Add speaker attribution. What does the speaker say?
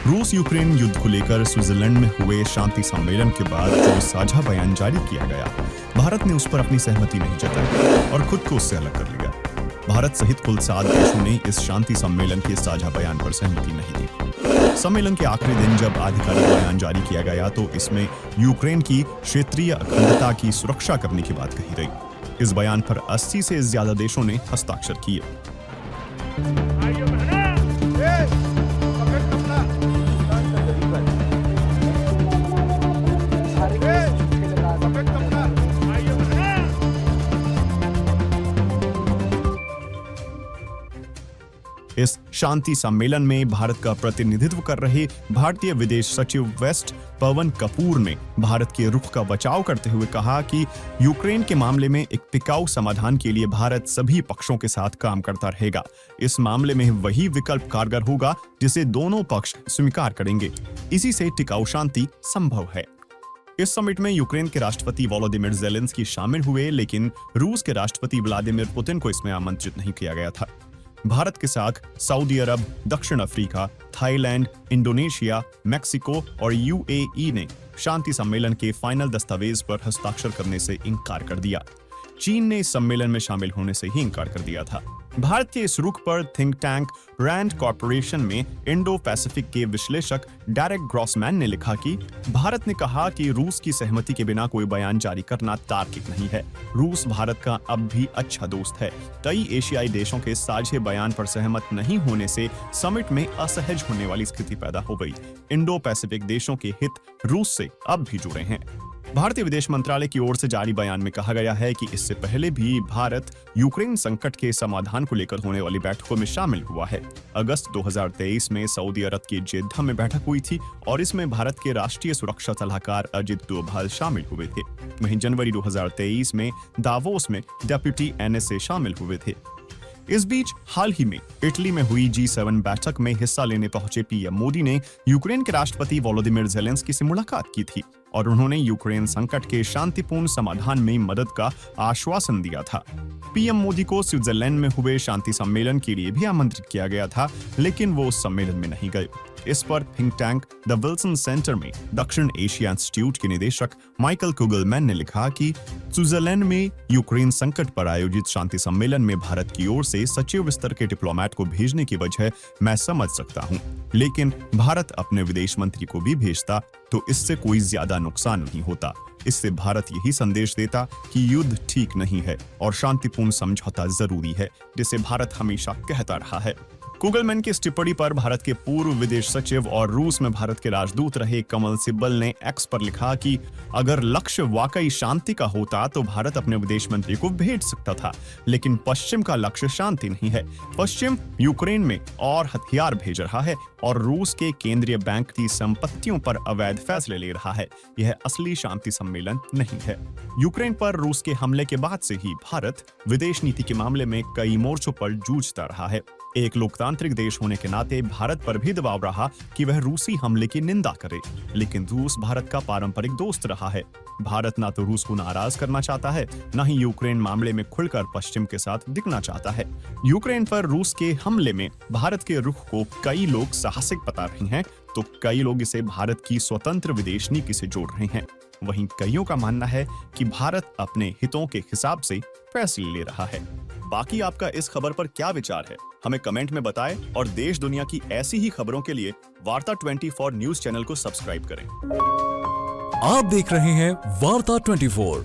Speaker 1: रूस यूक्रेन युद्ध को लेकर स्विट्जरलैंड में हुए शांति सम्मेलन के बाद जो साझा बयान जारी किया गया, भारत ने उस पर अपनी सहमति नहीं जताई और खुद को उससे अलग कर लिया। भारत सहित कुल 7 देशों ने इस शांति सम्मेलन के साझा बयान पर सहमति नहीं दी। सम्मेलन के आखिरी दिन जब आधिकारिक बयान जारी किया गया तो इसमें यूक्रेन की क्षेत्रीय अखंडता की सुरक्षा करने की बात कही गई। इस बयान पर 80 से ज्यादा देशों ने हस्ताक्षर किए। इस शांति सम्मेलन में भारत का प्रतिनिधित्व कर रहे भारतीय विदेश सचिव वेस्ट पवन कपूर ने भारत के रुख का बचाव करते हुए कहा कि यूक्रेन के मामले में एक टिकाऊ समाधान के लिए भारत सभी पक्षों के साथ काम करता रहेगा। इस मामले में वही विकल्प कारगर होगा जिसे दोनों पक्ष स्वीकार करेंगे। इसी से टिकाऊ शांति संभव है। इस समिट में यूक्रेन के राष्ट्रपति वोलोदिमीर ज़ेलेंस्की शामिल हुए, लेकिन रूस के राष्ट्रपति व्लादिमीर पुतिन को इसमें आमंत्रित नहीं किया गया था। भारत के साथ सऊदी अरब, दक्षिण अफ्रीका, थाईलैंड, इंडोनेशिया, मेक्सिको और यूएई ने शांति सम्मेलन के फाइनल दस्तावेज पर हस्ताक्षर करने से इनकार कर दिया। चीन ने इस सम्मेलन में शामिल होने से ही इनकार कर दिया था। भारत के इस रुख पर थिंक टैंक रैंड कॉर्पोरेशन में इंडो पैसिफिक के विश्लेषक डेरेक ग्रॉसमैन ने लिखा कि भारत ने कहा कि रूस की सहमति के बिना कोई बयान जारी करना तार्किक नहीं है। रूस भारत का अब भी अच्छा दोस्त है। कई एशियाई देशों के साझे बयान पर सहमत नहीं होने से समिट में असहज होने वाली स्थिति पैदा हो गई। इंडो पैसिफिक देशों के हित रूस से अब भी जुड़े हैं। भारतीय विदेश मंत्रालय की ओर से जारी बयान में कहा गया है कि इससे पहले भी भारत यूक्रेन संकट के समाधान को लेकर होने वाली बैठकों में शामिल हुआ है। अगस्त 2023 में सऊदी अरब की जेद्दा में बैठक हुई थी और इसमें भारत के राष्ट्रीय सुरक्षा सलाहकार अजित डोभाल शामिल हुए थे। वहीं जनवरी 2023 में दावोस में डेप्यूटी एनएसए शामिल हुए थे। इस बीच हाल ही में इटली में हुई G7 बैठक में हिस्सा लेने पहुंचे पीएम मोदी ने यूक्रेन के राष्ट्रपति वोलोदिमीर ज़ेलेंस्की से मुलाकात की थी और उन्होंने यूक्रेन संकट के शांतिपूर्ण समाधान में मदद का आश्वासन दिया था। पीएम मोदी को स्विट्जरलैंड में हुए शांति सम्मेलन के लिए भी आमंत्रित किया गया था, लेकिन वो उस सम्मेलन में नहीं गए। इस पर think tank the Wilson centre में दक्षिण एशिया इंस्टीट्यूट के निदेशक माइकल कुगलमैन ने लिखा कि स्विट्जरलैंड में यूक्रेन संकट पर आयोजित शांति सम्मेलन में भारत की ओर से सचिव स्तर के डिप्लोमेट को भेजने की वजह मैं समझ सकता हूं, लेकिन भारत अपने विदेश मंत्री को भी भेजता तो इससे कोई ज्यादा नुकसान नहीं होता। इससे भारत यही संदेश देता कि युद्ध ठीक नहीं है और शांतिपूर्ण समझौता जरूरी है, जिसे भारत हमेशा कहता रहा है। कुगलमैन की इस टिप्पणी पर भारत के पूर्व विदेश सचिव और रूस में भारत के राजदूत रहे कमल सिब्बल ने एक्स पर लिखा कि अगर लक्ष्य वाकई शांति का होता तो भारत अपने विदेश मंत्री को भेज सकता था, लेकिन पश्चिम का लक्ष्य शांति नहीं है। पश्चिम यूक्रेन में और हथियार भेज रहा है और रूस के केंद्रीय बैंक की संपत्तियों पर अवैध फैसले ले रहा है। यह असली शांति सम्मेलन नहीं है। यूक्रेन पर रूस के हमले के बाद से ही भारत विदेश नीति के मामले में कई मोर्चों पर जूझता रहा है। एक लोकतांत्रिक देश होने के नाते भारत पर भी दबाव रहा कि वह रूसी हमले की निंदा करे, लेकिन रूस भारत का पारंपरिक दोस्त रहा है। भारत ना तो रूस को नाराज करना चाहता है, न ही यूक्रेन मामले में खुलकर पश्चिम के साथ दिखना चाहता है। यूक्रेन पर रूस के हमले में भारत के रुख को कई लोग साहसिक बता रहे हैं, तो कई लोग इसे भारत की स्वतंत्र विदेश नीति से जोड़ रहे हैं। वहीं कईयों का मानना है कि भारत अपने हितों के हिसाब से फैसले ले रहा है। बाकी आपका इस खबर पर क्या विचार है, हमें कमेंट में बताएं और देश दुनिया की ऐसी ही खबरों के लिए वार्ता 24 न्यूज चैनल को सब्सक्राइब करें।
Speaker 2: आप देख रहे हैं वार्ता 24।